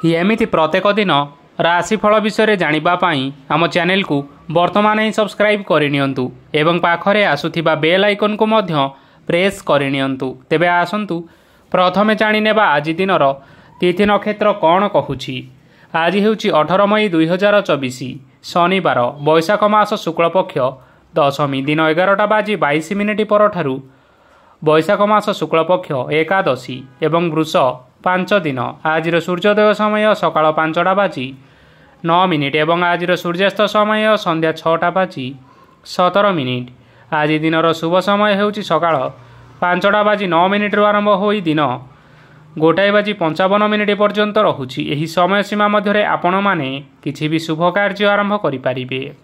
एमिति प्रत्येक दिन राशिफल विषय जानिबा पाई आम चैनल को वर्तमान ही सब्सक्राइब करनियंतु एवं पाखरे आसुथिबा बेल आइकन को मध्य प्रेस करनियंतु। तेबे आसंतु प्रथमे जानिनेबा आज दिनर तिथि नक्षत्र कौन कहूछि। आज हेउछि 18 मई 2024 शनिवार वैशाख मास शुक्लपक्ष दशमी दिन 11:22 परठारु वैशाख मास शुक्लपक्ष एकादशी एवं वृष 5 दिन। आज सूर्योदय समय सकाळ 5:09 एवं आज सूर्यास्त समय संध्या 6:17। आज दिनर शुभ समय हेउछि सकाळ 5:09 आरंभ होई दिन 1:55 पर्यंत रहुछि। एही समय सीमा मध्यरे आपण माने किछि भी शुभ कार्य आरंभ करि पारिबे।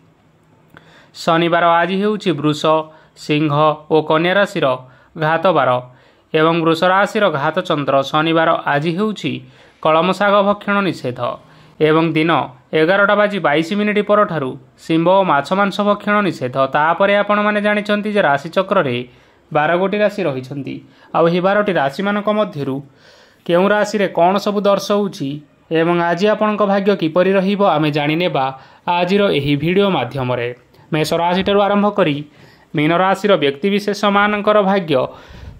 शनिवार आज हेउछि वृष सिंह और कन्या राशि घातबार एवं वृष राशि घात चंद्र। शनिवार आज हेउछि कलम शाग भक्षण निषेध एवं दिन 11:22 परठारु सिंह और माछ मांस भक्षण निषेध। तापरे आपण माने जानिछंती जे राशि चक्र रे 12 गोटी राशि रहिछंती। आउ ही 12टी राशि मानक मध्यरु केउ राशि रे कोन सब दर्शाउछि एवं आज आपणक भाग्य किपरि रहिबो आमे जानिनेबा आजिर एही वीडियो माध्यम रे। मेष राशि ठारु आरंभ करी मीन राशि व्यक्ति विशेष मानकर भाग्य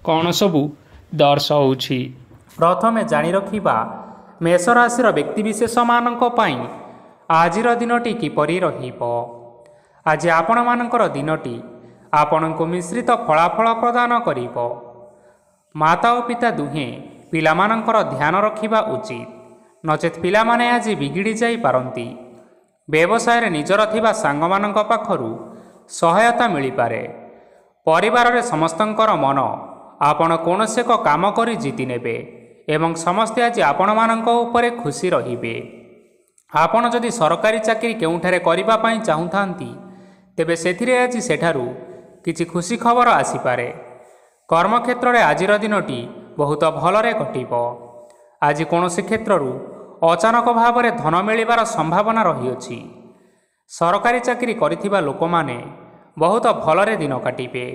कौन सबू दर्शाउछि। प्रथमे जानि रखिबा मेष राशि व्यक्ति विशेष मानक पई आजिर दिनटी किपरि रहिबो। आज आपण मानकर दिनटी आपणको मिश्रित फलाफल प्रदान करिबो। माता और पिता दुहे पिला मानकर ध्यान रखिबा उचित, नचेत पिला माने आज बिगिड़ी जाई पारंती। व्यवसाय रे निजर थिबा सांग मानक पाखरु सहायता मिली पारे। परिवार रे समस्तंकर मन आपण कौनसी एक काम करी जीति नेबे एवं समस्ते आज आपण मानक उपरे खुशी रहिबे। आपण जदि सरकारी चाकरी केउठारे करिबा पई चाहुथांती तेबे सेथिरे आज सेठारु किछि खुशी खबर आसीपारे। कर्मक्षेत्र रे आजिर दिनटी बहुत भलरे कटिबो। आज कौनसी क्षेत्ररु अचानक भाव में धन मिलिबार संभावना रहिअछि। सरकारी चाकरी करिथिबा लोकमाने बहुत भलरे दिन काटिबे।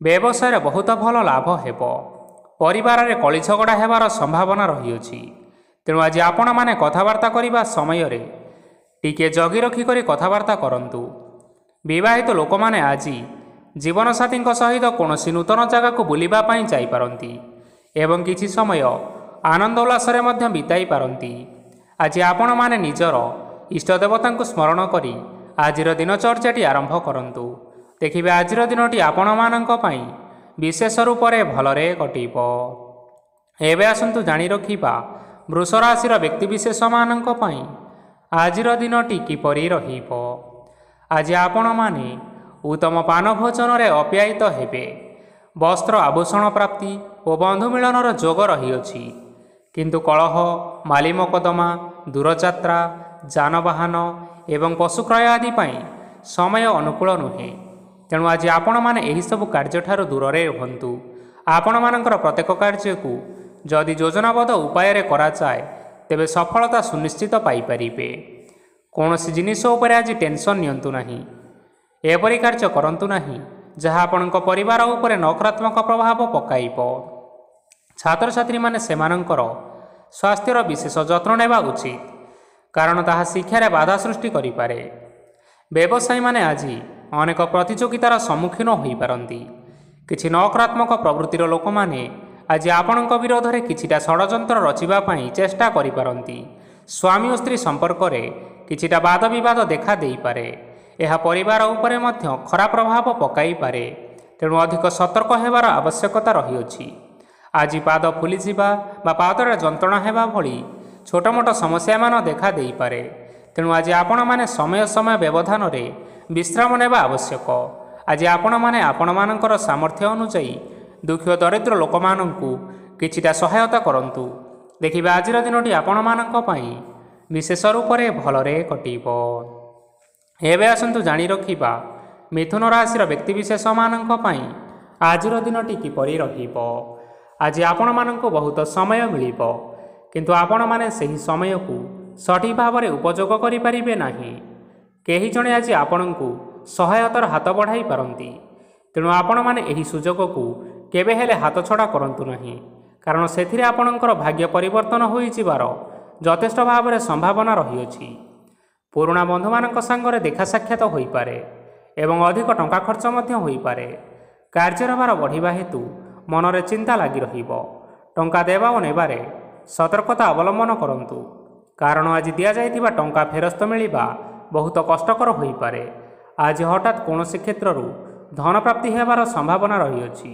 व्यवसाय रे बहुत भल लाभ हेबो। परिवार रे कଳି झगड़ा हेबार संभावना रहिअछि। तेणु आज आपण माने कथबार्ता करिबा समय रे टिके जगी रखी करी कथबार्ता करंतु। विवाहित लोकमाने आज जीवन साथी सहित कौनसी नूतन जगह को बुलिबा पई जाई पारंती एवं किछि समय आनंद उल्लास रे मध्य बिताई पारंती। आज आपण माने निजर इष्ट देवता को स्मरण करी आजिर दिनचर्याटी आरंभ करंतु। देखिबे आजिर दिनटी आपण मानक पई विशेष रूप से भलरे कटिबो। एबे आसंतु जानि रखिबा वृष राशि व्यक्ति विशेष मानक पई आजिर दिनटी किपरि रहिबो। आज आपण माने उत्तम पान भोजन रे अप्यायित हेबे। वस्त्र आभूषण प्राप्ति और बंधु मिलनर जोग रहिअछि, किंतु कलह माली मकदमा दूरयात्रा जानवाहन एवं पशुक्रय आदि पाई समय अनुकूल नुहे। तेणु आज आपण माने एही सब कार्य ठारू दूर रे रहंतु। आपण मानकर प्रत्येक कार्य को जदि योजनाबद्ध उपाय रे करा जाए तेबे सफलता सुनिश्चित पाई परिबे। कौनसी जिनिष उपरे आज टेंशन नियंतु नाही। एपरि कार्य करंतु नाही जहाँ आपणक परिवार उपरे नकारात्मक प्रभाव पकाइबो। छात्र छात्री माने सेमानंकर स्वास्थ्यर विशेष जत्न नेबा उचित, कारण ताहा शिक्षार बाधा सृष्टि करिपारे। व्यवसायी माने आज अनेक प्रतियोगितार सम्मुखीन होई पारंती। किछि नकारात्मक प्रवृत्तिर लोक माने आज आपणक विरोध रे किछिटा षडयंत्र रचिबा पई चेष्टा करि पारंती। स्वामी और स्त्री संपर्क रे किछिटा वाद विवाद देखा देई पारे। यह परिवार उपरे मध्य खराब प्रभाव पकाई पारे। तेणु अधिक सतर्क हेबार आवश्यकता रहिअछि। आज पाद फुली जिबा बा पादरे जंत्रणा हेबा भली छोट मोट समस्या मान देखा देई पारे। तेणु आज आपण माने समय समय व्यवधान रे विश्राम नेबा आवश्यक। आज आपण माने आपण मानकर सामर्थ्य अनुसार दुखी दरिद्र लोक माननकु किछिटा सहायता करंतु। देखिबा आजिर दिनटी आपण मानक पई विशेष रूप से भलरे कटिबो। एबे आसंतु जानि रखिबा मिथुन राशि व्यक्ति विशेष मानक पई आजिर दिनटी किपरि रहिबो। आज आपण माननको बहुत समय मिलिबो, किंतु आपण माने सही समय को सठिक भाव में उपयोग करि परिबे नाही। केही जणे आज आपणଙ୍କୁ सहायतार हाथ बढ़ाई पारंती। तेणु आपण माने एही सुजोग को केबे हेले हाथ छड़ा करंतु नाही, कारण सेथिरे आपणଙ୍କର भाग्य परिवर्तन होई जिबार ଯଥେଷ୍ଟ ଭାବରେ ସମ୍ଭାବନା ରହିଅଛି। ପୁରୁଣା ବନ୍ଧୁମାନଙ୍କ ସାଙ୍ଗରେ ଦେଖା ସାକ୍ଷାତ ହୋଇପାରେ ଏବଂ ଅଧିକ ଟଙ୍କା ଖର୍ଚ୍ଚ ମଧ୍ୟ ହୋଇପାରେ। କାର୍ଯ୍ୟର ଭାର ବଢ଼ିବା ହେତୁ ମନରେ ଚିନ୍ତା ଲାଗି ରହିବ। ଟଙ୍କା ଦେବା ଓ ନେବାରେ ସତର୍କତା ଅବଲମ୍ବନ କରନ୍ତୁ, କାରଣ ଆଜି ଦିଆଯାଇଥିବା ଟଙ୍କା ଫେରସ୍ତ ମିଳିବା ବହୁତ କଷ୍ଟକର ହୋଇପାରେ। ଆଜି ହଠାତ୍ କୌଣସି କ୍ଷେତ୍ରରୁ ଧନ ପ୍ରାପ୍ତି ହେବାର ସମ୍ଭାବନା ରହିଅଛି।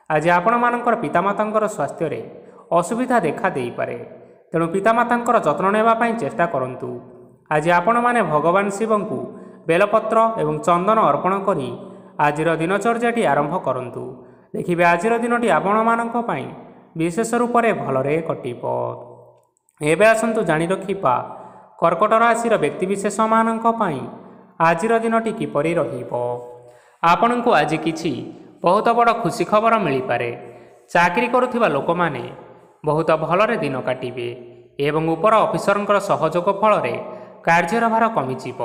ଆଜି ଆପଣମାନଙ୍କର ପିତାମାତାଙ୍କର ସ୍ୱାସ୍ଥ୍ୟରେ ଅସୁବିଧା ଦେଖା ଦେଇପାରେ, ତେଣୁ ପିତାମାତାଙ୍କର ଯତ୍ନ ନେବା ପାଇଁ ଚେଷ୍ଟା କରନ୍ତୁ। ଆଜି ଆପଣମାନେ ଭଗବାନ ଶିବଙ୍କୁ ବେଲପତ୍ର ଏବଂ ଚନ୍ଦନ ଅର୍ପଣ କରି ଆଜିର ଦିନଚର୍ଯ୍ୟାଟି ଆରମ୍ଭ କରନ୍ତୁ। ଦେଖିବେ ଆଜିର ଦିନଟି ଆପଣମାନଙ୍କ ପାଇଁ ବିଶେଷ ରୂପରେ ଭଲରେ କଟିବ। ଏବେ ଆସନ୍ତୁ ଜାଣି ରଖିବା କର୍କଟ ରାଶିର ବ୍ୟକ୍ତିବିଶେଷମାନଙ୍କ ପାଇଁ ଆଜିର ଦିନଟି କିପରି ରହିବ। ଆପଣଙ୍କୁ ଆଜି କିଛି ବହୁତ ବଡ଼ ଖୁସି ଖବର ମିଳିପାରେ। ଚାକିରି କରୁଥିବା ଲୋକମାନେ ବହୁତ ଭଲରେ ଦିନ କାଟିବେ ଏବଂ ଉପର ଅଫିସରଙ୍କର ସହଯୋଗ ଫଳରେ କାର୍ଯ୍ୟର ଭାର କମିଯିବ।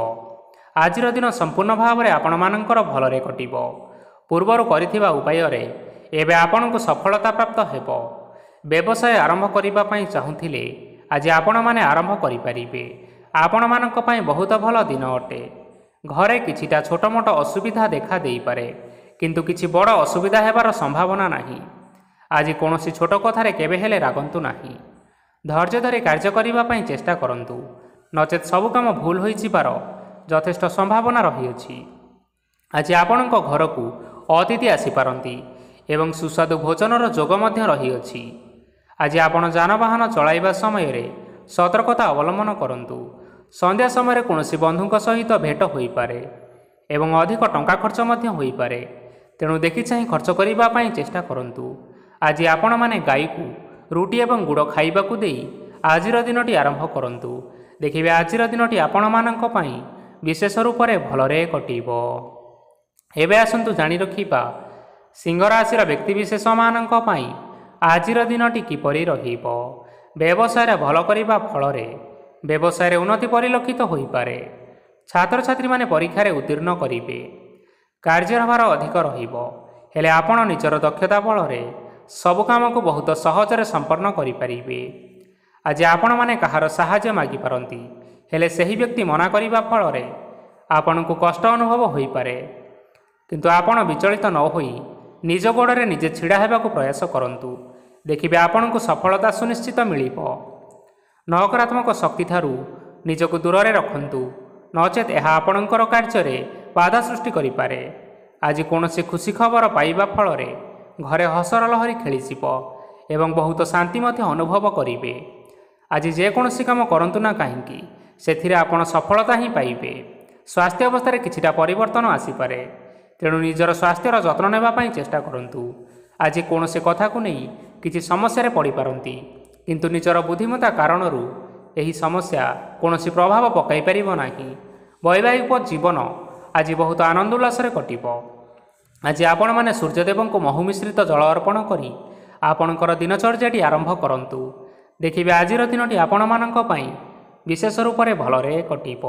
ଆଜିର ଦିନ ସମ୍ପୂର୍ଣ୍ଣ ଭାବରେ ଆପଣମାନଙ୍କର ଭଲରେ କଟିବ। ପୂର୍ବରୁ କରିଥିବା ଉପାୟରେ ଏବେ ଆପଣଙ୍କୁ ସଫଳତା ପ୍ରାପ୍ତ ହେବ। ବ୍ୟବସାୟ ଆରମ୍ଭ କରିବା ପାଇଁ ଚାହୁଁଥିଲେ ଆଜି ଆପଣମାନେ ଆରମ୍ଭ କରିପାରିବେ। ଆପଣମାନଙ୍କ ପାଇଁ ବହୁତ ଭଲ ଦିନ ଅଟେ। ଘରେ କିଛିଟା ଛୋଟମୋଟ ଅସୁବିଧା ଦେଖା ଦେଇପାରେ, କିନ୍ତୁ କିଛି ବଡ଼ ଅସୁବିଧା ହେବାର ସମ୍ଭାବନା ନାହିଁ। ଆଜି କୌଣସି ଛୋଟ କଥାରେ କେବେ ହେଲେ ରାଗନ୍ତୁ ନାହିଁ। ଧୈର୍ଯ୍ୟ ଧରି କାର୍ଯ୍ୟ କରିବା ପାଇଁ ଚେଷ୍ଟା କରନ୍ତୁ, ନଚେତ୍ ସବୁ କାମ ଭୁଲ ହୋଇଯିବାର ଯଥେଷ୍ଟ ସମ୍ଭାବନା ରହିଅଛି। ଆଜି ଆପଣଙ୍କ ଘରକୁ ଅତିଥି ଆସିପାରନ୍ତି ଏବଂ ସୁସ୍ୱାଦୁ ଭୋଜନର ଯୋଗ ମଧ୍ୟ ରହିଅଛି। ଆଜି ଆପଣ ଯାନବାହନ ଚଳାଇବା ସମୟରେ ସତର୍କତା ଅବଲମ୍ବନ କରନ୍ତୁ। ସନ୍ଧ୍ୟା ସମୟରେ କୌଣସି ବନ୍ଧୁଙ୍କ ସହିତ ଭେଟ ହୋଇପାରେ ଏବଂ ଅଧିକ ଟଙ୍କା ଖର୍ଚ୍ଚ ମଧ୍ୟ ହୋଇପାରେ, ତେଣୁ ଦେଖି ଚାହିଁ ଖର୍ଚ୍ଚ କରିବା ପାଇଁ ଚେଷ୍ଟା କରନ୍ତୁ। ଆଜି ଆପଣମାନେ ଗାଈକୁ ରୁଟି ଏବଂ ଗୁଡ଼ ଖାଇବାକୁ ଦେଇ ଆଜିର ଦିନଟି ଆରମ୍ଭ କରନ୍ତୁ। ଦେଖିବେ ଆଜିର ଦିନଟି ଆପଣମାନଙ୍କ ପାଇଁ ବିଶେଷ ରୂପରେ ଭଲରେ କଟିବ। ଏବେ ଆସନ୍ତୁ ଜାଣି ରଖିବା ସିଂହ ରାଶିର ବ୍ୟକ୍ତିବିଶେଷମାନଙ୍କ ପାଇଁ ଆଜିର ଦିନଟି କିପରି ରହିବ। ବ୍ୟବସାୟରେ ଭଲ କରିବା ଫଳରେ ବ୍ୟବସାୟରେ ଉନ୍ନତି ପରିଲକ୍ଷିତ ହୋଇପାରେ। ଛାତ୍ରଛାତ୍ରୀମାନେ ପରୀକ୍ଷାରେ ଉତ୍ତୀର୍ଣ୍ଣ କରିବେ। କାର୍ଯ୍ୟର ଭାର ଅଧିକ ରହିବ, ହେଲେ ଆପଣ ନିଜର ଦକ୍ଷତା ବଳରେ ସବୁ କାମକୁ ବହୁତ ସହଜରେ ସମ୍ପନ୍ନ କରିପାରିବେ। ଆଜି ଆପଣମାନେ କାହାର ସାହାଯ୍ୟ ମାଗିପାରନ୍ତି, ହେଲେ ସେହି ବ୍ୟକ୍ତି ମନା କରିବା ଫଳରେ ଆପଣଙ୍କୁ କଷ୍ଟ ଅନୁଭବ ହୋଇପାରେ। କିନ୍ତୁ ଆପଣ ବିଚଳିତ ନ ହୋଇ ନିଜ ଗୋଡ଼ରେ ନିଜେ ଛିଡ଼ା ହେବାକୁ ପ୍ରୟାସ କରନ୍ତୁ। ଦେଖିବେ ଆପଣଙ୍କୁ ସଫଳତା ସୁନିଶ୍ଚିତ ମିଳିବ। ନକାରାତ୍ମକ ଶକ୍ତିଠାରୁ ନିଜକୁ ଦୂରରେ ରଖନ୍ତୁ, ନଚେତ୍ ଏହା ଆପଣଙ୍କର କାର୍ଯ୍ୟରେ ବାଧା ସୃଷ୍ଟି କରିପାରେ। ଆଜି କୌଣସି ଖୁସି ଖବର ପାଇବା ଫଳରେ ଘରେ ହସର ଲହରୀ ଖେଳିଯିବ ଏବଂ ବହୁତ ଶାନ୍ତି ମଧ୍ୟ ଅନୁଭବ କରିବେ। ଆଜି ଯେକୌଣସି କାମ କରନ୍ତୁ ନା କାହିଁକି, ସେଥିରେ ଆପଣ ସଫଳତା ହିଁ ପାଇବେ। ସ୍ୱାସ୍ଥ୍ୟ ଅବସ୍ଥାରେ କିଛିଟା ପରିବର୍ତ୍ତନ ଆସିପାରେ, ତେଣୁ ନିଜର ସ୍ୱାସ୍ଥ୍ୟର ଯତ୍ନ ନେବା ପାଇଁ ଚେଷ୍ଟା କରନ୍ତୁ। ଆଜି କୌଣସି କଥାକୁ ନେଇ କିଛି ସମସ୍ୟାରେ ପଡ଼ିପାରନ୍ତି, କିନ୍ତୁ ନିଜର ବୁଦ୍ଧିମତ୍ତା କାରଣରୁ ଏହି ସମସ୍ୟା କୌଣସି ପ୍ରଭାବ ପକାଇ ପାରିବ ନାହିଁ। ବୈବାହିକ ଜୀବନ ଆଜି ବହୁତ ଆନନ୍ଦ ଉଲ୍ଲାସରେ କଟିବ। ଆଜି ଆପଣମାନେ ସୂର୍ଯ୍ୟଦେବଙ୍କୁ ମହୁ ମିଶ୍ରିତ ଜଳ ଅର୍ପଣ କରି ଆପଣଙ୍କର ଦିନଚର୍ଯ୍ୟାଟି ଆରମ୍ଭ କରନ୍ତୁ। ଦେଖିବେ ଆଜିର ଦିନଟି ଆପଣମାନଙ୍କ ପାଇଁ ବିଶେଷ ରୂପରେ ଭଲରେ କଟିବ।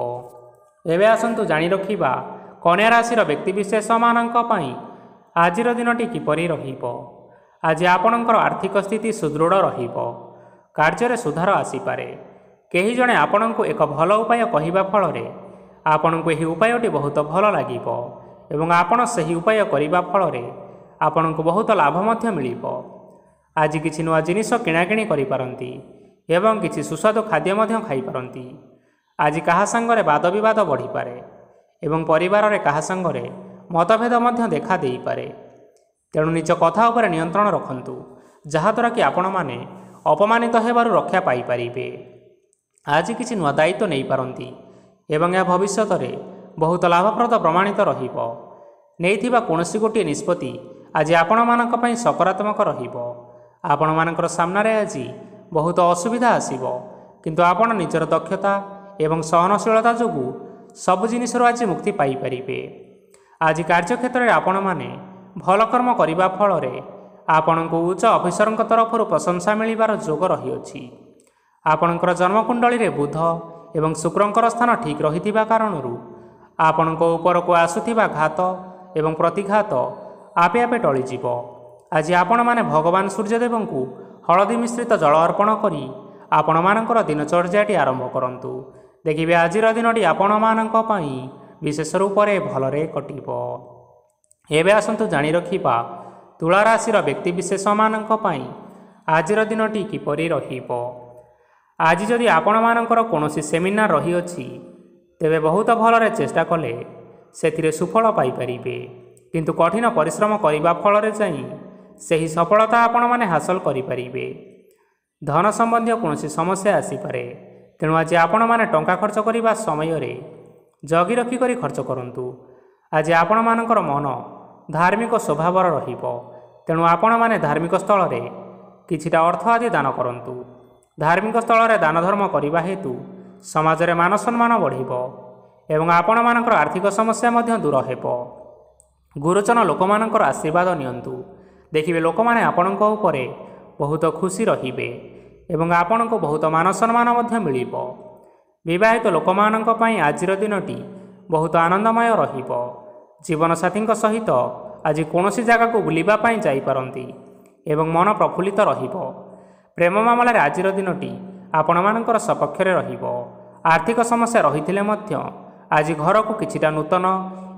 ଏବେ ଆସନ୍ତୁ ଜାଣି ରଖିବା କନ୍ୟା ରାଶିର ବ୍ୟକ୍ତିବିଶେଷମାନଙ୍କ ପାଇଁ ଆଜିର ଦିନଟି କିପରି ରହିବ। ଆଜି ଆପଣଙ୍କର ଆର୍ଥିକ ସ୍ଥିତି ସୁଦୃଢ଼ ରହିବ। କାର୍ଯ୍ୟରେ ସୁଧାର ଆସିପାରେ। କେହି ଜଣେ ଆପଣଙ୍କୁ ଏକ ଭଲ ଉପାୟ କହିବା ଫଳରେ ଆପଣଙ୍କୁ ଏହି ଉପାୟଟି ବହୁତ ଭଲ ଲାଗିବ ଏବଂ ଆପଣ ସେହି ଉପାୟ କରିବା ଫଳରେ ଆପଣଙ୍କୁ ବହୁତ ଲାଭ ମଧ୍ୟ ମିଳିବ। ଆଜି କିଛି ନୂଆ ଜିନିଷ କିଣାକିଣି କରିପାରନ୍ତି ଏବଂ କିଛି ସୁସ୍ୱାଦୁ ଖାଦ୍ୟ ମଧ୍ୟ ଖାଇପାରନ୍ତି। ଆଜି କାହା ସାଙ୍ଗରେ ବାଦବିବାଦ ବଢ଼ିପାରେ ଏବଂ ପରିବାରରେ କାହା ସାଙ୍ଗରେ ମତଭେଦ ମଧ୍ୟ ଦେଖା ଦେଇପାରେ। ତେଣୁ ନିଜ କଥା ଉପରେ ନିୟନ୍ତ୍ରଣ ରଖନ୍ତୁ, ଯାହାଦ୍ୱାରା କି ଆପଣମାନେ ଅପମାନିତ ହେବାରୁ ରକ୍ଷା ପାଇପାରିବେ। ଆଜି କିଛି ନୂଆ ଦାୟିତ୍ୱ ନେଇପାରନ୍ତି ଏବଂ ଏହା ଭବିଷ୍ୟତରେ ବହୁତ ଲାଭପ୍ରଦ ପ୍ରମାଣିତ ରହିବ। ନେଇଥିବା କୌଣସି ଗୋଟିଏ ନିଷ୍ପତ୍ତି ଆଜି ଆପଣମାନଙ୍କ ପାଇଁ ସକାରାତ୍ମକ ରହିବ। ଆପଣମାନଙ୍କର ସାମ୍ନାରେ ଆଜି ବହୁତ ଅସୁବିଧା ଆସିବ, କିନ୍ତୁ ଆପଣ ନିଜର ଦକ୍ଷତା ଏବଂ ସହନଶୀଳତା ଯୋଗୁଁ ସବୁ ଜିନିଷରୁ ଆଜି ମୁକ୍ତି ପାଇପାରିବେ। ଆଜି କାର୍ଯ୍ୟକ୍ଷେତ୍ରରେ ଆପଣମାନେ ଭଲ କର୍ମ କରିବା ଫଳରେ ଆପଣଙ୍କୁ ଉଚ୍ଚ ଅଫିସରଙ୍କ ତରଫରୁ ପ୍ରଶଂସା ମିଳିବାର ଯୋଗ ରହିଅଛି। ଆପଣଙ୍କର ଜନ୍ମକୁଣ୍ଡଳୀରେ ବୁଧ ଏବଂ ଶୁକ୍ରଙ୍କର ସ୍ଥାନ ଠିକ୍ ରହିଥିବା କାରଣରୁ ଆପଣଙ୍କ ଉପରକୁ ଆସୁଥିବା ଘାତ ଏବଂ ପ୍ରତିଘାତ ଆପେ ଆପେ ଟଳିଯିବ। ଆଜି ଆପଣମାନେ ଭଗବାନ ସୂର୍ଯ୍ୟଦେବଙ୍କୁ ହଳଦୀ ମିଶ୍ରିତ ଜଳ ଅର୍ପଣ କରି ଆପଣମାନଙ୍କର ଦିନଚର୍ଯ୍ୟାଟି ଆରମ୍ଭ କରନ୍ତୁ। ଦେଖିବେ ଆଜିର ଦିନଟି ଆପଣମାନଙ୍କ ପାଇଁ ବିଶେଷ ରୂପରେ ଭଲରେ କଟିବ। ଏବେ ଆସନ୍ତୁ ଜାଣି ରଖିବା ତୁଳା ରାଶିର ବ୍ୟକ୍ତିବିଶେଷମାନଙ୍କ ପାଇଁ ଆଜିର ଦିନଟି କିପରି ରହିବ। ଆଜି ଯଦି ଆପଣମାନଙ୍କର କୌଣସି ସେମିନାର ରହିଅଛି, ତେବେ ବହୁତ ଭଲରେ ଚେଷ୍ଟା କଲେ ସେଥିରେ ସୁଫଳ ପାଇପାରିବେ। କିନ୍ତୁ କଠିନ ପରିଶ୍ରମ କରିବା ଫଳରେ ଯାଇ ସେହି ସଫଳତା ଆପଣମାନେ ହାସଲ କରିପାରିବେ। ଧନ ସମ୍ବନ୍ଧୀୟ କୌଣସି ସମସ୍ୟା ଆସିପାରେ, ତେଣୁ ଆଜି ଆପଣମାନେ ଟଙ୍କା ଖର୍ଚ୍ଚ କରିବା ସମୟରେ ଜଗି ରଖି କରି ଖର୍ଚ୍ଚ କରନ୍ତୁ। ଆଜି ଆପଣମାନଙ୍କର ମନ ଧାର୍ମିକ ସ୍ୱଭାବର ରହିବ, ତେଣୁ ଆପଣମାନେ ଧାର୍ମିକ ସ୍ଥଳରେ କିଛିଟା ଅର୍ଥ ଆଦି ଦାନ କରନ୍ତୁ। ଧାର୍ମିକ ସ୍ଥଳରେ ଦାନ ଧର୍ମ କରିବା ହେତୁ ସମାଜରେ ମାନ ସମ୍ମାନ ବଢ଼ିବ ଏବଂ ଆପଣମାନଙ୍କର ଆର୍ଥିକ ସମସ୍ୟା ମଧ୍ୟ ଦୂର ହେବ। ଗୁରୁଜନ ଲୋକମାନଙ୍କର ଆଶୀର୍ବାଦ ନିଅନ୍ତୁ। ଦେଖିବେ ଲୋକମାନେ ଆପଣଙ୍କ ଉପରେ ବହୁତ ଖୁସି ରହିବେ ଏବଂ ଆପଣଙ୍କୁ ବହୁତ ମାନ ସମ୍ମାନ ମଧ୍ୟ ମିଳିବ। ବିବାହିତ ଲୋକମାନଙ୍କ ପାଇଁ ଆଜିର ଦିନଟି ବହୁତ ଆନନ୍ଦମୟ ରହିବ। ଜୀବନସାଥୀଙ୍କ ସହିତ ଆଜି କୌଣସି ଜାଗାକୁ ବୁଲିବା ପାଇଁ ଯାଇପାରନ୍ତି ଏବଂ ମନ ପ୍ରଫୁଲ୍ଲିତ ରହିବ। ପ୍ରେମ ମାମଲାରେ ଆଜିର ଦିନଟି ଆପଣମାନଙ୍କର ସପକ୍ଷରେ ରହିବ। ଆର୍ଥିକ ସମସ୍ୟା ରହିଥିଲେ ମଧ୍ୟ ଆଜି ଘରକୁ କିଛିଟା ନୂତନ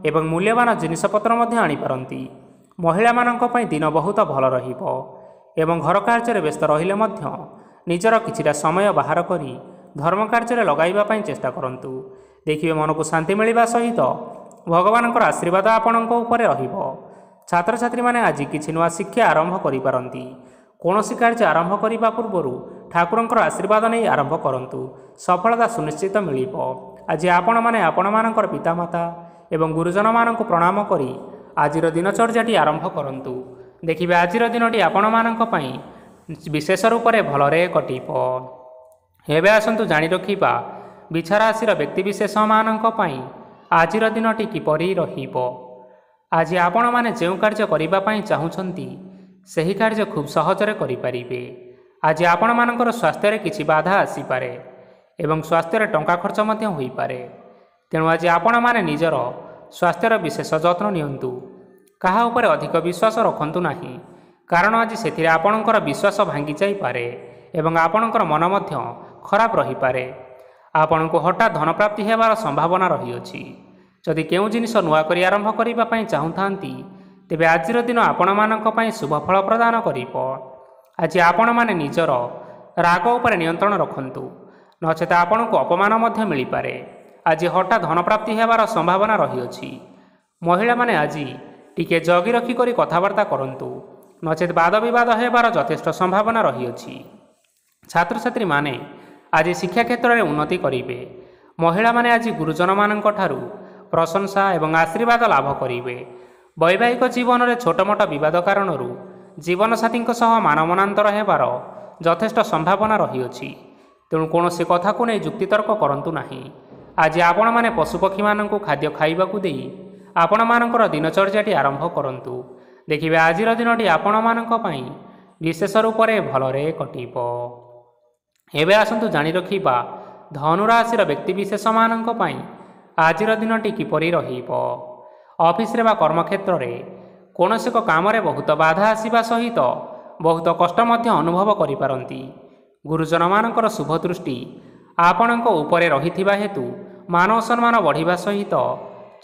ଏବଂ ମୂଲ୍ୟବାନ ଜିନିଷପତ୍ର ମଧ୍ୟ ଆଣିପାରନ୍ତି। ମହିଳାମାନଙ୍କ ପାଇଁ ଦିନ ବହୁତ ଭଲ ରହିବ ଏବଂ ଘର କାର୍ଯ୍ୟରେ ବ୍ୟସ୍ତ ରହିଲେ ମଧ୍ୟ ନିଜର କିଛିଟା ସମୟ ବାହାର କରି ଧର୍ମ କାର୍ଯ୍ୟରେ ଲଗାଇବା ପାଇଁ ଚେଷ୍ଟା କରନ୍ତୁ। ଦେଖିବେ ମନକୁ ଶାନ୍ତି ମିଳିବା ସହିତ ଭଗବାନଙ୍କର ଆଶୀର୍ବାଦ ଆପଣଙ୍କ ଉପରେ ରହିବ। ଛାତ୍ରଛାତ୍ରୀମାନେ ଆଜି କିଛି ନୂଆ ଶିକ୍ଷା ଆରମ୍ଭ କରିପାରନ୍ତି। କୌଣସି କାର୍ଯ୍ୟ ଆରମ୍ଭ କରିବା ପୂର୍ବରୁ ଠାକୁରଙ୍କର ଆଶୀର୍ବାଦ ନେଇ ଆରମ୍ଭ କରନ୍ତୁ, ସଫଳତା ସୁନିଶ୍ଚିତ ମିଳିବ। ଆଜି ଆପଣମାନେ ଆପଣମାନଙ୍କର ପିତାମାତା ଏବଂ ଗୁରୁଜନମାନଙ୍କୁ ପ୍ରଣାମ କରି ଆଜିର ଦିନଚର୍ଯ୍ୟାଟି ଆରମ୍ଭ କରନ୍ତୁ। ଦେଖିବେ ଆଜିର ଦିନଟି ଆପଣମାନଙ୍କ ପାଇଁ ବିଶେଷ ରୂପରେ ଭଲରେ କଟିବ। ଏବେ ଆସନ୍ତୁ ଜାଣି ରଖିବା ବିଛା ରାଶିର ବ୍ୟକ୍ତିବିଶେଷମାନଙ୍କ ପାଇଁ ଆଜିର ଦିନଟି କିପରି ରହିବ। ଆଜି ଆପଣମାନେ ଯେଉଁ କାର୍ଯ୍ୟ କରିବା ପାଇଁ ଚାହୁଁଛନ୍ତି, ସେହି କାର୍ଯ୍ୟ ଖୁବ୍ ସହଜରେ କରିପାରିବେ। ଆଜି ଆପଣମାନଙ୍କର ସ୍ୱାସ୍ଥ୍ୟରେ କିଛି ବାଧା ଆସିପାରେ ଏବଂ ସ୍ୱାସ୍ଥ୍ୟରେ ଟଙ୍କା ଖର୍ଚ୍ଚ ମଧ୍ୟ ହୋଇପାରେ। ତେଣୁ ଆଜି ଆପଣମାନେ ନିଜର ସ୍ୱାସ୍ଥ୍ୟର ବିଶେଷ ଯତ୍ନ ନିଅନ୍ତୁ। କାହା ଉପରେ ଅଧିକ ବିଶ୍ୱାସ ରଖନ୍ତୁ ନାହିଁ, କାରଣ ଆଜି ସେଥିରେ ଆପଣଙ୍କର ବିଶ୍ୱାସ ଭାଙ୍ଗି ଯାଇପାରେ ଏବଂ ଆପଣଙ୍କର ମନ ମଧ୍ୟ ଖରାପ ରହିପାରେ। ଆପଣଙ୍କୁ ହଠାତ୍ ଧନପ୍ରାପ୍ତି ହେବାର ସମ୍ଭାବନା ରହିଅଛି। ଯଦି କେଉଁ ଜିନିଷ ନୂଆ କରି ଆରମ୍ଭ କରିବା ପାଇଁ ଚାହୁଁଥାନ୍ତି, ତେବେ ଆଜିର ଦିନ ଆପଣମାନଙ୍କ ପାଇଁ ଶୁଭ ଫଳ ପ୍ରଦାନ କରିବ। ଆଜି ଆପଣମାନେ ନିଜର ରାଗ ଉପରେ ନିୟନ୍ତ୍ରଣ ରଖନ୍ତୁ, ନଚେତ୍ ଆପଣଙ୍କୁ ଅପମାନ ମଧ୍ୟ ମିଳିପାରେ। ଆଜି ହଠାତ୍ ଧନପ୍ରାପ୍ତି ହେବାର ସମ୍ଭାବନା ରହିଅଛି। ମହିଳାମାନେ ଆଜି ଟିକେ ଜଗି ରଖି କରି କଥାବାର୍ତ୍ତା କରନ୍ତୁ, ନଚେତ୍ ବାଦ ବିବାଦ ହେବାର ଯଥେଷ୍ଟ ସମ୍ଭାବନା ରହିଅଛି। ଛାତ୍ରଛାତ୍ରୀମାନେ ଆଜି ଶିକ୍ଷା କ୍ଷେତ୍ରରେ ଉନ୍ନତି କରିବେ। ମହିଳାମାନେ ଆଜି ଗୁରୁଜନମାନଙ୍କ ଠାରୁ ପ୍ରଶଂସା ଏବଂ ଆଶୀର୍ବାଦ ଲାଭ କରିବେ। ବୈବାହିକ ଜୀବନରେ ଛୋଟମୋଟ ବିବାଦ କାରଣରୁ ଜୀବନସାଥୀଙ୍କ ସହ ମାନମନାନ୍ତର ହେବାର ଯଥେଷ୍ଟ ସମ୍ଭାବନା ରହିଅଛି। ତେଣୁ କୌଣସି କଥାକୁ ନେଇ ଯୁକ୍ତିତର୍କ କରନ୍ତୁ ନାହିଁ। ଆଜି ଆପଣମାନେ ପଶୁପକ୍ଷୀମାନଙ୍କୁ ଖାଦ୍ୟ ଖାଇବାକୁ ଦେଇ ଆପଣମାନଙ୍କର ଦିନଚର୍ଯ୍ୟାଟି ଆରମ୍ଭ କରନ୍ତୁ। ଦେଖିବେ ଆଜିର ଦିନଟି ଆପଣମାନଙ୍କ ପାଇଁ ବିଶେଷ ରୂପରେ ଭଲରେ କଟିବ। ଏବେ ଆସନ୍ତୁ ଜାଣି ରଖିବା ଧନୁରାଶିର ବ୍ୟକ୍ତିବିଶେଷମାନଙ୍କ ପାଇଁ ଆଜିର ଦିନଟି କିପରି ରହିବ। ଅଫିସରେ ବା କର୍ମକ୍ଷେତ୍ରରେ କୌଣସି ଏକ କାମରେ ବହୁତ ବାଧା ଆସିବା ସହିତ ବହୁତ କଷ୍ଟ ମଧ୍ୟ ଅନୁଭବ କରିପାରନ୍ତି। ଗୁରୁଜନମାନଙ୍କର ଶୁଭ ଦୃଷ୍ଟି ଆପଣଙ୍କ ଉପରେ ରହିଥିବା ହେତୁ ମାନ ସମ୍ମାନ ବଢ଼ିବା ସହିତ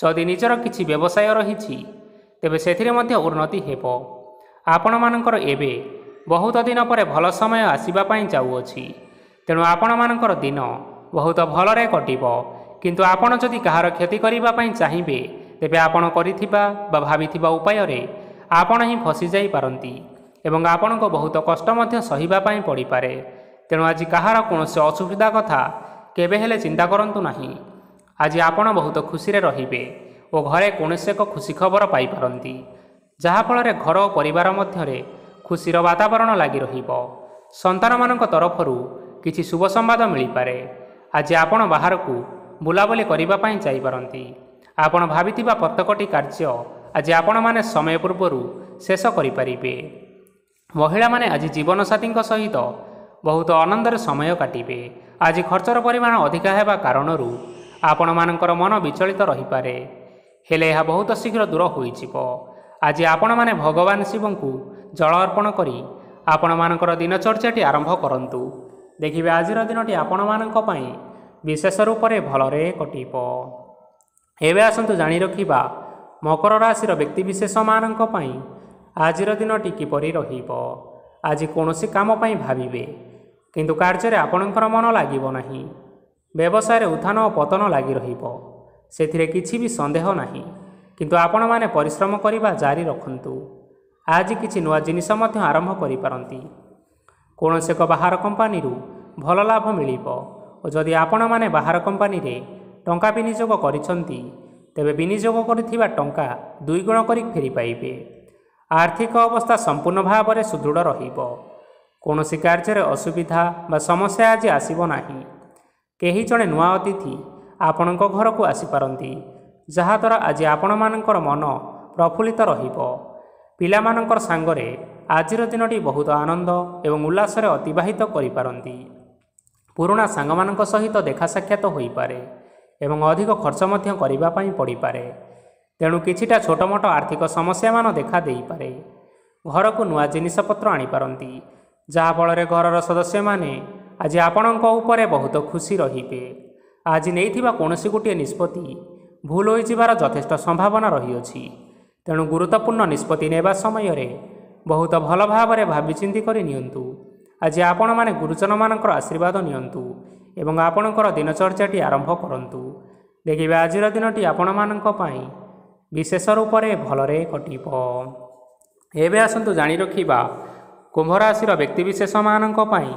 ଯଦି ନିଜର କିଛି ବ୍ୟବସାୟ ରହିଛି, ତେବେ ସେଥିରେ ମଧ୍ୟ ଉନ୍ନତି ହେବ। ଆପଣମାନଙ୍କର ଏବେ ବହୁତ ଦିନ ପରେ ଭଲ ସମୟ ଆସିବା ପାଇଁ ଯାଉଅଛି, ତେଣୁ ଆପଣମାନଙ୍କର ଦିନ ବହୁତ ଭଲରେ କଟିବ। କିନ୍ତୁ ଆପଣ ଯଦି କାହାର କ୍ଷତି କରିବା ପାଇଁ ଚାହିଁବେ, ତେବେ ଆପଣ କରିଥିବା ବା ଭାବିଥିବା ଉପାୟରେ ଆପଣ ହିଁ ଫସିଯାଇପାରନ୍ତି ଏବଂ ଆପଣଙ୍କୁ ବହୁତ କଷ୍ଟ ମଧ୍ୟ ସହିବା ପାଇଁ ପଡ଼ିପାରେ। ତେଣୁ ଆଜି କାହାର କୌଣସି ଅସୁବିଧା କଥା କେବେ ହେଲେ ଚିନ୍ତା କରନ୍ତୁ ନାହିଁ। ଆଜି ଆପଣ ବହୁତ ଖୁସିରେ ରହିବେ ଓ ଘରେ କୌଣସି ଏକ ଖୁସି ଖବର ପାଇପାରନ୍ତି, ଯାହାଫଳରେ ଘର ଓ ପରିବାର ମଧ୍ୟରେ ଖୁସିର ବାତାବରଣ ଲାଗି ରହିବ। ସନ୍ତାନମାନଙ୍କ ତରଫରୁ କିଛି ଶୁଭ ସମ୍ବାଦ ମିଳିପାରେ। ଆଜି ଆପଣ ବାହାରକୁ ବୁଲାବୁଲି କରିବା ପାଇଁ ଯାଇପାରନ୍ତି। ଆପଣ ଭାବିଥିବା ପ୍ରତ୍ୟେକଟି କାର୍ଯ୍ୟ ଆଜି ଆପଣମାନେ ସମୟ ପୂର୍ବରୁ ଶେଷ କରିପାରିବେ। ମହିଳାମାନେ ଆଜି ଜୀବନସାଥୀଙ୍କ ସହିତ ବହୁତ ଆନନ୍ଦରେ ସମୟ କାଟିବେ। ଆଜି ଖର୍ଚ୍ଚର ପରିମାଣ ଅଧିକା ହେବା କାରଣରୁ ଆପଣମାନଙ୍କର ମନ ବିଚଳିତ ରହିପାରେ, ହେଲେ ଏହା ବହୁତ ଶୀଘ୍ର ଦୂର ହୋଇଯିବ। ଆଜି ଆପଣମାନେ ଭଗବାନ ଶିବଙ୍କୁ ଜଳ ଅର୍ପଣ କରି ଆପଣମାନଙ୍କର ଦିନଚର୍ଯ୍ୟାଟି ଆରମ୍ଭ କରନ୍ତୁ। ଦେଖିବେ ଆଜିର ଦିନଟି ଆପଣମାନଙ୍କ ପାଇଁ ବିଶେଷ ରୂପରେ ଭଲରେ କଟିବ। ଏବେ ଆସନ୍ତୁ ଜାଣି ରଖିବା ମକର ରାଶିର ବ୍ୟକ୍ତିବିଶେଷମାନଙ୍କ ପାଇଁ ଆଜିର ଦିନଟି କିପରି ରହିବ। ଆଜି କୌଣସି କାମ ପାଇଁ ଭାବିବେ, କିନ୍ତୁ କାର୍ଯ୍ୟରେ ଆପଣଙ୍କର ମନ ଲାଗିବ ନାହିଁ। ବ୍ୟବସାୟରେ ଉତ୍ଥାନ ଓ ପତନ ଲାଗି ରହିବ, ସେଥିରେ କିଛି ବି ସନ୍ଦେହ ନାହିଁ, କିନ୍ତୁ ଆପଣମାନେ ପରିଶ୍ରମ କରିବା ଜାରି ରଖନ୍ତୁ। ଆଜି କିଛି ନୂଆ ଜିନିଷ ମଧ୍ୟ ଆରମ୍ଭ କରିପାରନ୍ତି। କୌଣସି ଏକ ବାହାର କମ୍ପାନୀରୁ ଭଲ ଲାଭ ମିଳିବ ଓ ଯଦି ଆପଣମାନେ ବାହାର କମ୍ପାନୀରେ ଟଙ୍କା ବିନିଯୋଗ କରିଛନ୍ତି, ତେବେ ବିନିଯୋଗ କରିଥିବା ଟଙ୍କା 2 ଗୁଣ କରି ଫେରି ପାଇବେ। ଆର୍ଥିକ ଅବସ୍ଥା ସମ୍ପୂର୍ଣ୍ଣ ଭାବରେ ସୁଦୃଢ଼ ରହିବ। କୌଣସି କାର୍ଯ୍ୟରେ ଅସୁବିଧା ବା ସମସ୍ୟା ଆଜି ଆସିବ ନାହିଁ। କେହି ଜଣେ ନୂଆ ଅତିଥି ଆପଣଙ୍କ ଘରକୁ ଆସିପାରନ୍ତି, ଯାହାଦ୍ୱାରା ଆଜି ଆପଣମାନଙ୍କର ମନ ପ୍ରଫୁଲ୍ଲିତ ରହିବ। ପିଲାମାନଙ୍କର ସାଙ୍ଗରେ ଆଜିର ଦିନଟି ବହୁତ ଆନନ୍ଦ ଏବଂ ଉଲ୍ଲାସରେ ଅତିବାହିତ କରିପାରନ୍ତି। ପୁରୁଣା ସାଙ୍ଗମାନଙ୍କ ସହିତ ଦେଖା ସାକ୍ଷାତ ହୋଇପାରେ ଏବଂ ଅଧିକ ଖର୍ଚ୍ଚ ମଧ୍ୟ କରିବା ପାଇଁ ପଡ଼ିପାରେ। ତେଣୁ କିଛିଟା ଛୋଟମୋଟ ଆର୍ଥିକ ସମସ୍ୟାମାନ ଦେଖା ଦେଇପାରେ। ଘରକୁ ନୂଆ ଜିନିଷପତ୍ର ଆଣିପାରନ୍ତି, ଯାହାଫଳରେ ଘରର ସଦସ୍ୟମାନେ ଆଜି ଆପଣଙ୍କ ଉପରେ ବହୁତ ଖୁସି ରହିବେ। ଆଜି ନେଇଥିବା କୌଣସି ଗୋଟିଏ ନିଷ୍ପତ୍ତି ଭୁଲ ହୋଇଯିବାର ଯଥେଷ୍ଟ ସମ୍ଭାବନା ରହିଅଛି। ତେଣୁ ଗୁରୁତ୍ୱପୂର୍ଣ୍ଣ ନିଷ୍ପତ୍ତି ନେବା ସମୟରେ ବହୁତ ଭଲ ଭାବରେ ଭାବିଚିନ୍ତି କରି ନିଅନ୍ତୁ। ଆଜି ଆପଣମାନେ ଗୁରୁଜନମାନଙ୍କର ଆଶୀର୍ବାଦ ନିଅନ୍ତୁ ଏବଂ ଆପଣଙ୍କର ଦିନଚର୍ଯ୍ୟାଟି ଆରମ୍ଭ କରନ୍ତୁ। ଦେଖିବେ ଆଜିର ଦିନଟି ଆପଣମାନଙ୍କ ପାଇଁ ବିଶେଷ ରୂପରେ ଭଲରେ କଟିବ। ଏବେ ଆସନ୍ତୁ ଜାଣି ରଖିବା କୁମ୍ଭ ରାଶିର ବ୍ୟକ୍ତିବିଶେଷମାନଙ୍କ ପାଇଁ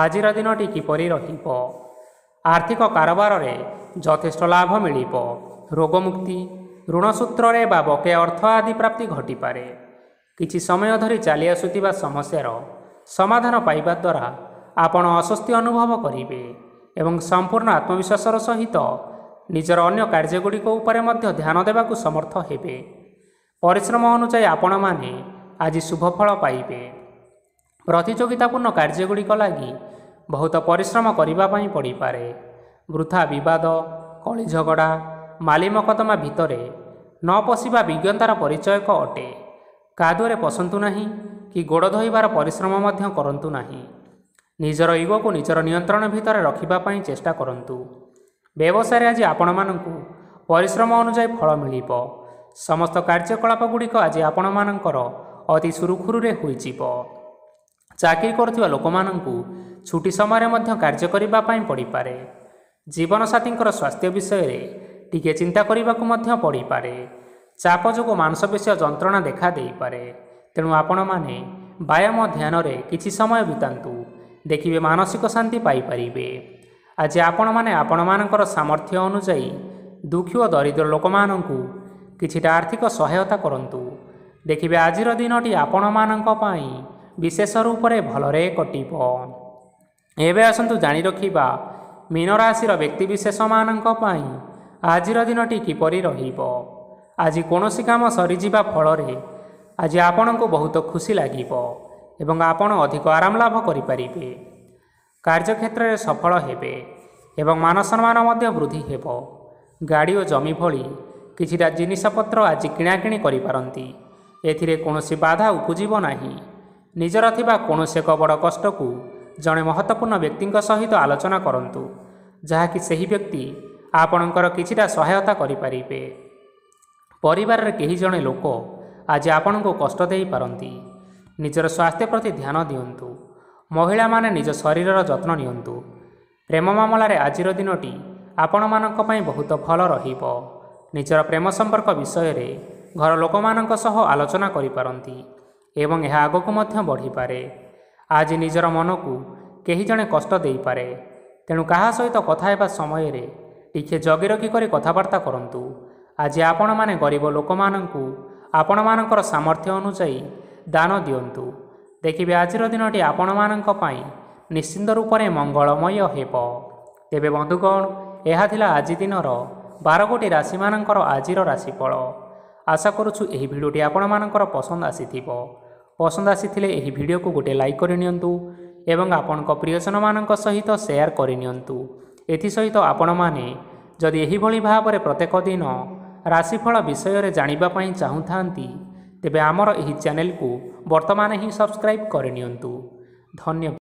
ଆଜିର ଦିନଟି କିପରି ରହିବ। ଆର୍ଥିକ କାରବାରରେ ଯଥେଷ୍ଟ ଲାଭ ମିଳିବ। ରୋଗମୁକ୍ତି, ଋଣ ସୂତ୍ରରେ ବା ବକେୟା ଅର୍ଥ ଆଦି ପ୍ରାପ୍ତି ଘଟିପାରେ। କିଛି ସମୟ ଧରି ଚାଲି ଆସୁଥିବା ସମସ୍ୟାର ସମାଧାନ ପାଇବା ଦ୍ୱାରା ଆପଣ ଆଶ୍ୱସ୍ତି ଅନୁଭବ କରିବେ ଏବଂ ସମ୍ପୂର୍ଣ୍ଣ ଆତ୍ମବିଶ୍ୱାସର ସହିତ ନିଜର ଅନ୍ୟ କାର୍ଯ୍ୟଗୁଡ଼ିକ ଉପରେ ମଧ୍ୟ ଧ୍ୟାନ ଦେବାକୁ ସମର୍ଥ ହେବେ। ପରିଶ୍ରମ ଅନୁଯାୟୀ ଆପଣମାନେ ଆଜି ଶୁଭଫଳ ପାଇବେ। ପ୍ରତିଯୋଗିତାପୂର୍ଣ୍ଣ କାର୍ଯ୍ୟଗୁଡ଼ିକ ଲାଗି ବହୁତ ପରିଶ୍ରମ କରିବା ପାଇଁ ପଡ଼ିପାରେ। ବୃଥା ବିବାଦ, କଳି ଝଗଡ଼ା, ମାଲି ମକଦ୍ଦମା ଭିତରେ ନ ପଶିବା ବିଜ୍ଞତାର ପରିଚୟକ ଅଟେ। କାଦୁଅରେ ପଶନ୍ତୁ ନାହିଁ କି ଗୋଡ଼ ଧୋଇବାର ପରିଶ୍ରମ ମଧ୍ୟ କରନ୍ତୁ ନାହିଁ। ନିଜର ଇଗୋକୁ ନିଜର ନିୟନ୍ତ୍ରଣ ଭିତରେ ରଖିବା ପାଇଁ ଚେଷ୍ଟା କରନ୍ତୁ। ବ୍ୟବସାୟରେ ଆଜି ଆପଣମାନଙ୍କୁ ପରିଶ୍ରମ ଅନୁଯାୟୀ ଫଳ ମିଳିବ। ସମସ୍ତ କାର୍ଯ୍ୟକଳାପ ଗୁଡ଼ିକ ଆଜି ଆପଣମାନଙ୍କର ଅତି ସୁରୁଖୁରୁରେ ହୋଇଯିବ। ଚାକିରି କରୁଥିବା ଲୋକମାନଙ୍କୁ ଛୁଟି ସମୟରେ ମଧ୍ୟ କାର୍ଯ୍ୟ କରିବା ପାଇଁ ପଡ଼ିପାରେ। ଜୀବନସାଥୀଙ୍କର ସ୍ୱାସ୍ଥ୍ୟ ବିଷୟରେ ଟିକେ ଚିନ୍ତା କରିବାକୁ ମଧ୍ୟ ପଡ଼ିପାରେ। ଚାପ ଯୋଗୁଁ ମାଂସପେଶୀୟ ଯନ୍ତ୍ରଣା ଦେଖା ଦେଇପାରେ। ତେଣୁ ଆପଣମାନେ ବ୍ୟାୟାମ ଧ୍ୟାନରେ କିଛି ସମୟ ବିତାନ୍ତୁ। ଦେଖିବେ ମାନସିକ ଶାନ୍ତି ପାଇପାରିବେ। ଆଜି ଆପଣମାନେ ଆପଣମାନଙ୍କର ସାମର୍ଥ୍ୟ ଅନୁଯାୟୀ ଦୁଃଖୀ ଓ ଦରିଦ୍ର ଲୋକମାନଙ୍କୁ କିଛିଟା ଆର୍ଥିକ ସହାୟତା କରନ୍ତୁ। ଦେଖିବେ ଆଜିର ଦିନଟି ଆପଣମାନଙ୍କ ପାଇଁ ବିଶେଷ ରୂପରେ ଭଲରେ କଟିବ। ଏବେ ଆସନ୍ତୁ ଜାଣି ରଖିବା ମୀନ ରାଶିର ବ୍ୟକ୍ତିବିଶେଷମାନଙ୍କ ପାଇଁ ଆଜିର ଦିନଟି କିପରି ରହିବ। ଆଜି କୌଣସି କାମ ସରିଯିବା ଫଳରେ ଆଜି ଆପଣଙ୍କୁ ବହୁତ ଖୁସି ଲାଗିବ ଏବଂ ଆପଣ ଅଧିକ ଆରାମ ଲାଭ କରିପାରିବେ। କାର୍ଯ୍ୟକ୍ଷେତ୍ରରେ ସଫଳ ହେବେ ଏବଂ ମାନସମ୍ମାନ ମଧ୍ୟ ବୃଦ୍ଧି ହେବ। ଗାଡ଼ି ଓ ଜମି ଭଳି କିଛିଟା ଜିନିଷପତ୍ର ଆଜି କିଣାକିଣି କରିପାରନ୍ତି। ଏଥିରେ କୌଣସି ବାଧା ଉପୁଜିବ ନାହିଁ। ନିଜର ଥିବା କୌଣସି ଏକ ବଡ଼ କଷ୍ଟକୁ ଜଣେ ମହତ୍ତ୍ୱପୂର୍ଣ୍ଣ ବ୍ୟକ୍ତିଙ୍କ ସହିତ ଆଲୋଚନା କରନ୍ତୁ, ଯାହାକି ସେହି ବ୍ୟକ୍ତି ଆପଣଙ୍କର କିଛିଟା ସହାୟତା କରିପାରିବେ। ପରିବାରରେ କେହି ଜଣେ ଲୋକ ଆଜି ଆପଣଙ୍କୁ କଷ୍ଟ ଦେଇପାରନ୍ତି। ନିଜର ସ୍ୱାସ୍ଥ୍ୟ ପ୍ରତି ଧ୍ୟାନ ଦିଅନ୍ତୁ। ମହିଳାମାନେ ନିଜ ଶରୀରର ଯତ୍ନ ନିଅନ୍ତୁ। ପ୍ରେମ ମାମଲାରେ ଆଜିର ଦିନଟି ଆପଣମାନଙ୍କ ପାଇଁ ବହୁତ ଭଲ ରହିବ। ନିଜର ପ୍ରେମ ସମ୍ପର୍କ ବିଷୟରେ ଘର ଲୋକମାନଙ୍କ ସହ ଆଲୋଚନା କରିପାରନ୍ତି ଏବଂ ଏହା ଆଗକୁ ମଧ୍ୟ ବଢ଼ିପାରେ। ଆଜି ନିଜର ମନକୁ କେହି ଜଣେ କଷ୍ଟ ଦେଇପାରେ, ତେଣୁ କାହା ସହିତ କଥା ହେବା ସମୟରେ ଟିକିଏ ଜଗିରଖି କରି କଥାବାର୍ତ୍ତା କରନ୍ତୁ। ଆଜି ଆପଣମାନେ ଗରିବ ଲୋକମାନଙ୍କୁ ଆପଣମାନଙ୍କର ସାମର୍ଥ୍ୟ ଅନୁଯାୟୀ ଦାନ ଦିଅନ୍ତୁ। ଦେଖିବେ ଆଜିର ଦିନଟି ଆପଣମାନଙ୍କ ପାଇଁ ନିଶ୍ଚିନ୍ତ ରୂପରେ ମଙ୍ଗଳମୟ ହେବ। ତେବେ ବନ୍ଧୁଗଣ, ଏହା ଥିଲା ଆଜି ଦିନର 12ଗୋଟି ରାଶିମାନଙ୍କର ଆଜିର ରାଶିଫଳ। ଆଶା କରୁଛୁ ଏହି ଭିଡ଼ିଓଟି ଆପଣମାନଙ୍କର ପସନ୍ଦ ଆସିଥିବ। ପସନ୍ଦ ଆସିଥିଲେ ଏହି ଭିଡ଼ିଓକୁ ଗୋଟିଏ ଲାଇକ୍ କରିନିଅନ୍ତୁ ଏବଂ ଆପଣଙ୍କ ପ୍ରିୟଜନମାନଙ୍କ ସହିତ ସେୟାର କରିନିଅନ୍ତୁ। ଏଥିସହିତ ଆପଣମାନେ ଯଦି ଏହିଭଳି ଭାବରେ ପ୍ରତ୍ୟେକ ଦିନ ରାଶିଫଳ ବିଷୟରେ ଜାଣିବା ପାଇଁ ଚାହୁଁଥାନ୍ତି, ତେବେ ଆମର ଏହି ଚ୍ୟାନେଲକୁ ବର୍ତ୍ତମାନ ହିଁ ସବସ୍କ୍ରାଇବ୍ କରିନିଅନ୍ତୁ। ଧନ୍ୟବାଦ।